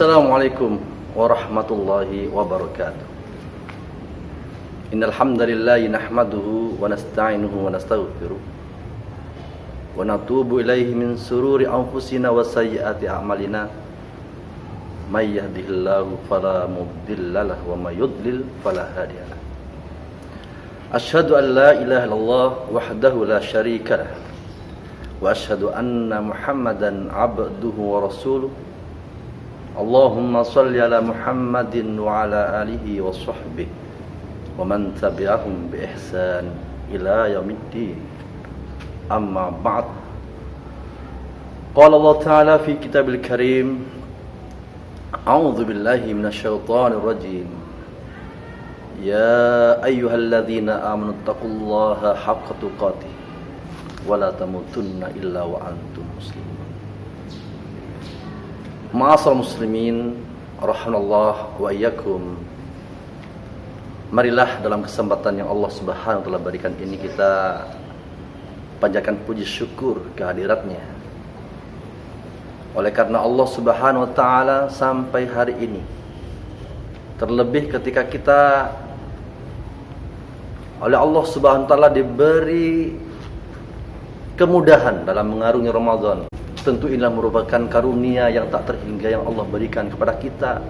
Assalamualaikum warahmatullahi wabarakatuh. Innal hamdalillah nahmaduhu wa nasta'inuhu wa nastaghfiruh wa natubu ilaihi min sururi anfusina wa sayyiati a'malina. May yahdihillahu fala mudilla lahu wa may yudlil fala hadiya lahu. Asyhadu an la ilaha illallah wahdahu la syarika lah wa asyhadu anna Muhammadan abduhu wa rasuluh. Allahumma salli ala Muhammadin wa ala alihi wa sahbihi wa man tabi'ahum bi ihsan ila yaumiddin. Amma ba'd. Qala Allah Ta'ala fi kitabil karim, a'udzu billahi minasyaitonir rajim. Ya ayyuhalladzina amanu taqullaha haqqa tuqatih wa la tamutunna illa wa antum muslimun. Ma'asal muslimin rahimanallah wa iyyakum. Marilah dalam kesempatan yang Allah Subhanahu wa taala berikan ini kita panjatkan puji syukur kehadiratnya. Oleh karena Allah Subhanahu wa taala sampai hari ini, terlebih ketika kita oleh Allah Subhanahu wa taala diberi kemudahan dalam mengarungi Ramadan, tentu inilah merupakan karunia yang tak terhingga yang Allah berikan kepada kita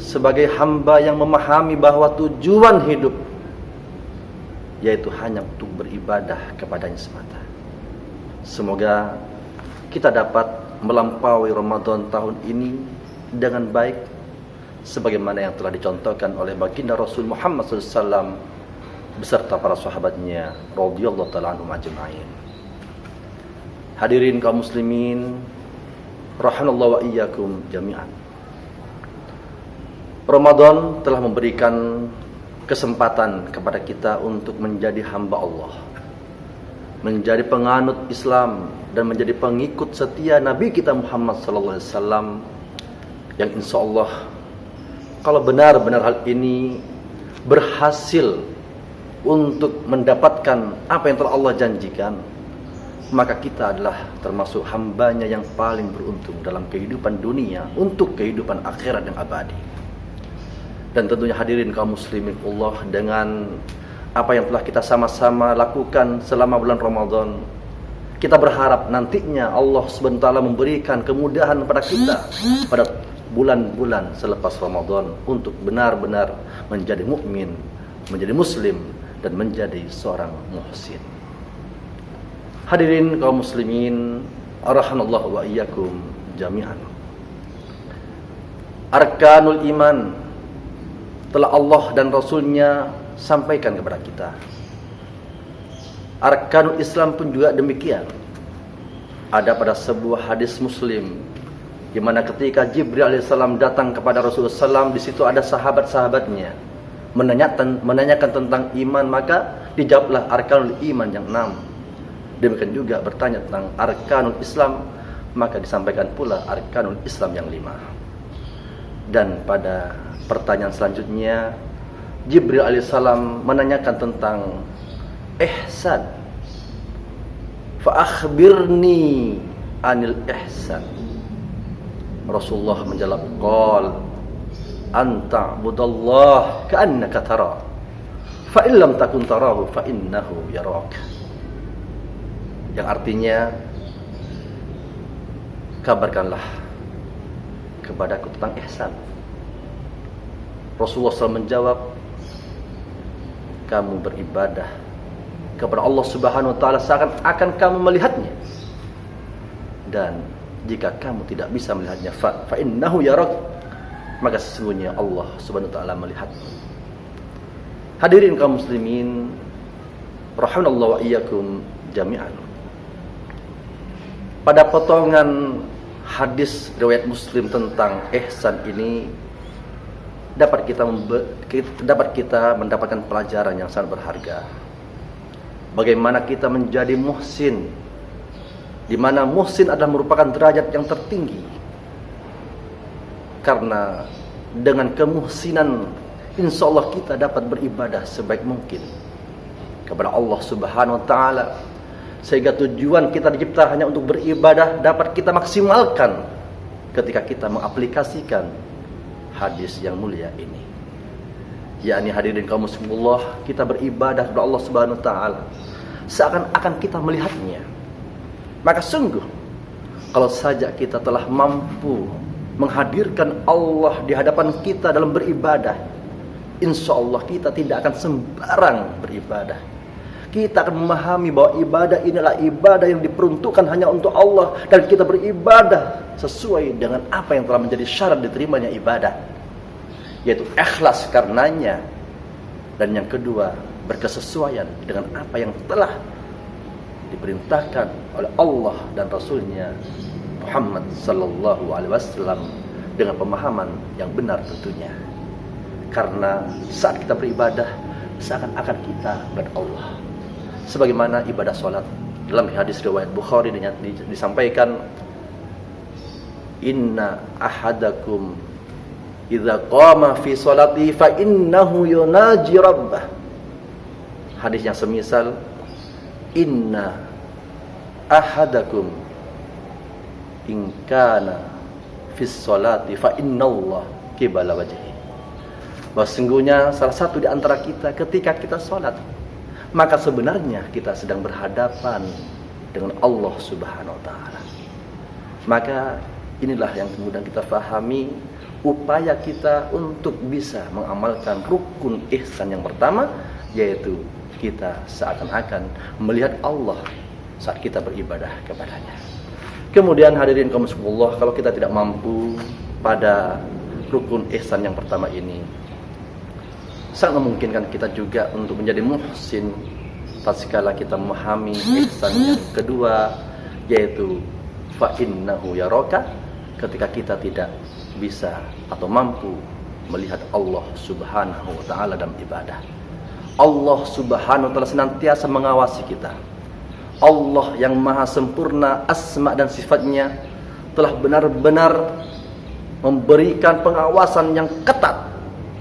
sebagai hamba yang memahami bahwa tujuan hidup yaitu hanya untuk beribadah kepadanya semata. Semoga kita dapat melampaui Ramadan tahun ini dengan baik sebagaimana yang telah dicontohkan oleh baginda Rasul Muhammad SAW beserta para sahabatnya radhiyallahu ta'ala anhum ajma'in. Hadirin kaum muslimin rahimanallahu wa iyyakum jami'an. Ramadan telah memberikan kesempatan kepada kita untuk menjadi hamba Allah, menjadi penganut Islam dan menjadi pengikut setia Nabi kita Muhammad sallallahu alaihi wasallam yang insyaallah kalau benar-benar hal ini berhasil untuk mendapatkan apa yang telah Allah janjikan, maka kita adalah termasuk hambanya yang paling beruntung dalam kehidupan dunia untuk kehidupan akhirat yang abadi. Dan tentunya hadirin kaum muslimin Allah, dengan apa yang telah kita sama-sama lakukan selama bulan Ramadan, kita berharap nantinya Allah Subhanahu wa taala memberikan kemudahan kepada kita pada bulan-bulan selepas Ramadan untuk benar-benar menjadi mukmin, menjadi muslim dan menjadi seorang muhsin. Hadirin kaum muslimin rahimanallahu wa iyyakum jami'an. Arkanul iman telah Allah dan Rasulnya sampaikan kepada kita. Arkanul Islam pun juga demikian. Ada pada sebuah hadis Muslim di mana ketika Jibril alaihissalam datang kepada Rasulullah SAW, di situ ada sahabat-sahabatnya menanyakan tentang iman, maka dijawablah arkanul iman yang 6. Demikian juga bertanya tentang arkanul Islam, maka disampaikan pula arkanul Islam yang 5. Dan pada pertanyaan selanjutnya Jibril alaihissalam menanyakan tentang ihsan. Fa akhbirni anil ihsan. Rasulullah menjawab, qal anta budallah ka'annaka tara fa illam takun tarahu fa innahu yarak. Yang artinya, kabarkanlah kepadaku tentang ihsan. Rasulullah SAW menjawab, kamu beribadah kepada Allah Subhanahu wa taala seakan-akan kamu melihatnya, dan jika kamu tidak bisa melihatnya fa innahu yarak, maka sesungguhnya Allah Subhanahu wa taala melihatmu. Hadirin kaum muslimin rahimanallahu wa iyyakum jami'an. Pada potongan hadis riwayat Muslim tentang ihsan ini dapat kita mendapatkan pelajaran yang sangat berharga. Bagaimana kita menjadi muhsin, di mana muhsin adalah merupakan derajat yang tertinggi. Karena dengan kemuhsinan insyaallah kita dapat beribadah sebaik mungkin kepada Allah Subhanahu wa taala, sehingga tujuan kita dicipta hanya untuk beribadah dapat kita maksimalkan ketika kita mengaplikasikan hadis yang mulia ini. Yakni hadirin kaum muslimin, kita beribadah kepada Allah Subhanahu wa taala seakan-akan kita melihatnya. Maka sungguh kalau saja kita telah mampu menghadirkan Allah di hadapan kita dalam beribadah, insya Allah kita tidak akan sembarang beribadah. Kita akan memahami bahwa ibadah inilah ibadah yang diperuntukkan hanya untuk Allah, dan kita beribadah sesuai dengan apa yang telah menjadi syarat diterimanya ibadah, yaitu ikhlas karenanya, dan yang kedua berkesesuaian dengan apa yang telah diperintahkan oleh Allah dan Rasulnya Muhammad sallallahu alaihi wasallam dengan pemahaman yang benar tentunya. Karena saat kita beribadah seakan-akan kita melihat Allah. Sebagaimana ibadah salat dalam hadis riwayat Bukhari disampaikan, inna ahadakum idza qama fi sholati fa innahu yunaji rabbah. Hadis yang semisal, inna ahadakum in kana fi sholati fa innallah qibala wajhi. Bahwa sesungguhnya salah satu di antara kita ketika kita sholat, maka sebenarnya kita sedang berhadapan dengan Allah Subhanahu wa taala. Maka inilah yang kemudian kita fahami upaya kita untuk bisa mengamalkan rukun ihsan yang pertama, yaitu kita seakan-akan melihat Allah saat kita beribadah kepadanya. Kemudian hadirin kaum muslimin, kalau kita tidak mampu pada rukun ihsan yang pertama ini, sangat memungkinkan kita juga untuk menjadi muhsin tatkala kita memahami ihsan yang kedua, yaitu fa innahu yaraka, ketika kita tidak bisa atau mampu melihat Allah Subhanahu wa taala dalam ibadah. Allah Subhanahu wa taala senantiasa mengawasi kita. Allah yang maha sempurna asma dan sifatnya telah benar-benar memberikan pengawasan yang ketat,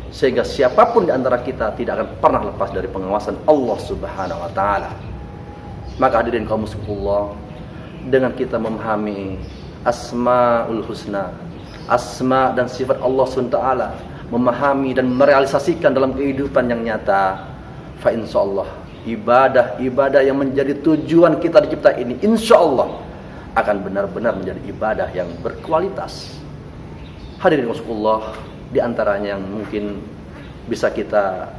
sehingga siapapun di antara kita tidak akan pernah lepas dari pengawasan Allah Subhanahu wa taala. Maka hadirin kaum muslimin, dengan kita memahami Asmaul Husna, asma dan sifat Allah SWT, memahami dan merealisasikan dalam kehidupan yang nyata, fa insyaallah ibadah-ibadah yang menjadi tujuan kita dicipta ini insyaallah akan benar-benar menjadi ibadah yang berkualitas. Hadirin rasulullah, di antaranya yang mungkin bisa kita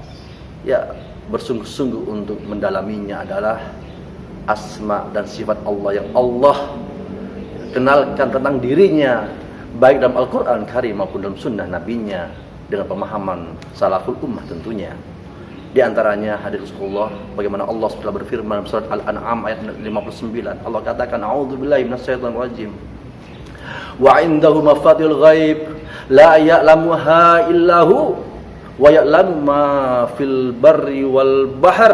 bersungguh-sungguh untuk mendalaminya adalah asma dan sifat Allah yang Allah kenalkan tentang dirinya, baik dalam Al-Quran Karim maupun dalam sunnah nabinya dengan pemahaman salaful ummah tentunya. Di antaranya hadis Rasulullah, bagaimana Allah telah berfirman dalam surat Al-An'am ayat 59, Allah katakan, a'udzubillahi minasyaitonir rajim, wa 'indahu mafatihul ghaib la ya'lamuha illahu wa ya'lamu ma fil barri wal bahr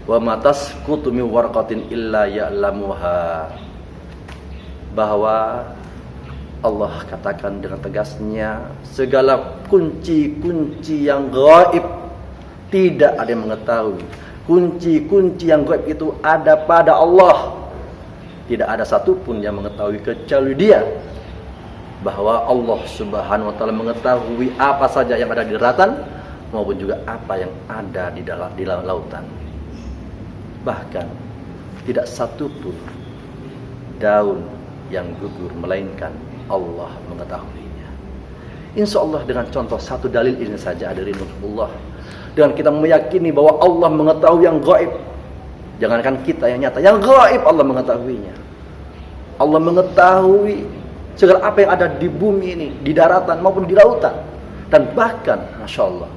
wa ma tasqutu min warqatin illa ya'lamuha. Bahwa Allah katakan dengan tegasnya, segala kunci-kunci yang gaib tidak ada yang mengetahui. Kunci-kunci yang gaib itu ada pada Allah. Tidak ada satupun yang mengetahui kecuali Dia. Bahwa Allah Subhanahu wa taala mengetahui apa saja yang ada di daratan maupun juga apa yang ada di dalam lautan. Bahkan tidak satupun daun yang gugur melainkan Allah mengetahuinya. Insya Allah dengan contoh satu dalil ini saja hadirin Allah, dengan kita meyakini bahwa Allah mengetahui yang gaib, jangankan kita yang nyata, yang gaib Allah mengetahuinya. Allah mengetahui segala apa yang ada di bumi ini, di daratan maupun di lautan, dan bahkan Masya Allah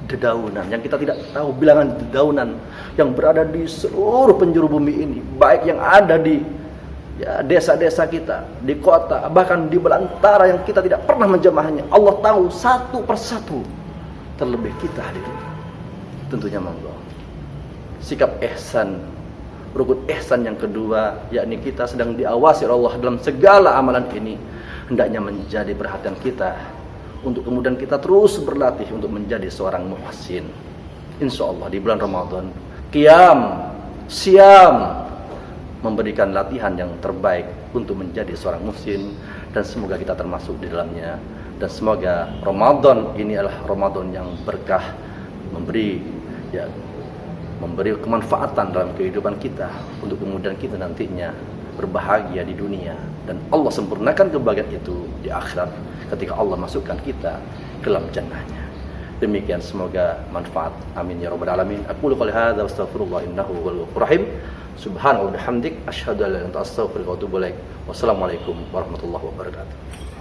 dedaunan yang kita tidak tahu bilangan dedaunan yang berada di seluruh penjuru bumi ini, baik yang ada di desa-desa kita, di kota, bahkan di belantara yang kita tidak pernah menjamahnya. Allah tahu satu persatu, terlebih kita hadirin. Tentunya monggo sikap ihsan, rukun ihsan yang kedua, yakni kita sedang diawasi oleh Allah dalam segala amalan ini, hendaknya menjadi perhatian kita untuk kemudian kita terus berlatih untuk menjadi seorang muhsin. Insya Allah di bulan Ramadan, qiyam, siam, memberikan latihan yang terbaik untuk menjadi seorang muslim, dan semoga kita termasuk di dalamnya. Dan semoga Ramadan ini adalah Ramadan yang berkah, memberi kemanfaatan dalam kehidupan kita, untuk kemudian kita nantinya berbahagia di dunia, dan Allah sempurnakan kebahagiaan itu di akhirat ketika Allah masukkan kita ke dalam jannahnya. Demikian, semoga manfaat. Amin ya rabbal alamin. Aqulu qouli hadza wa astaghfirullah innahu huwal ghafurur rahim. Subhanallahi wa bihamdik asyhadu an la ilaha illa anta astaghfiruka wa atubu ilaik. Wassalamualaikum warahmatullahi wabarakatuh.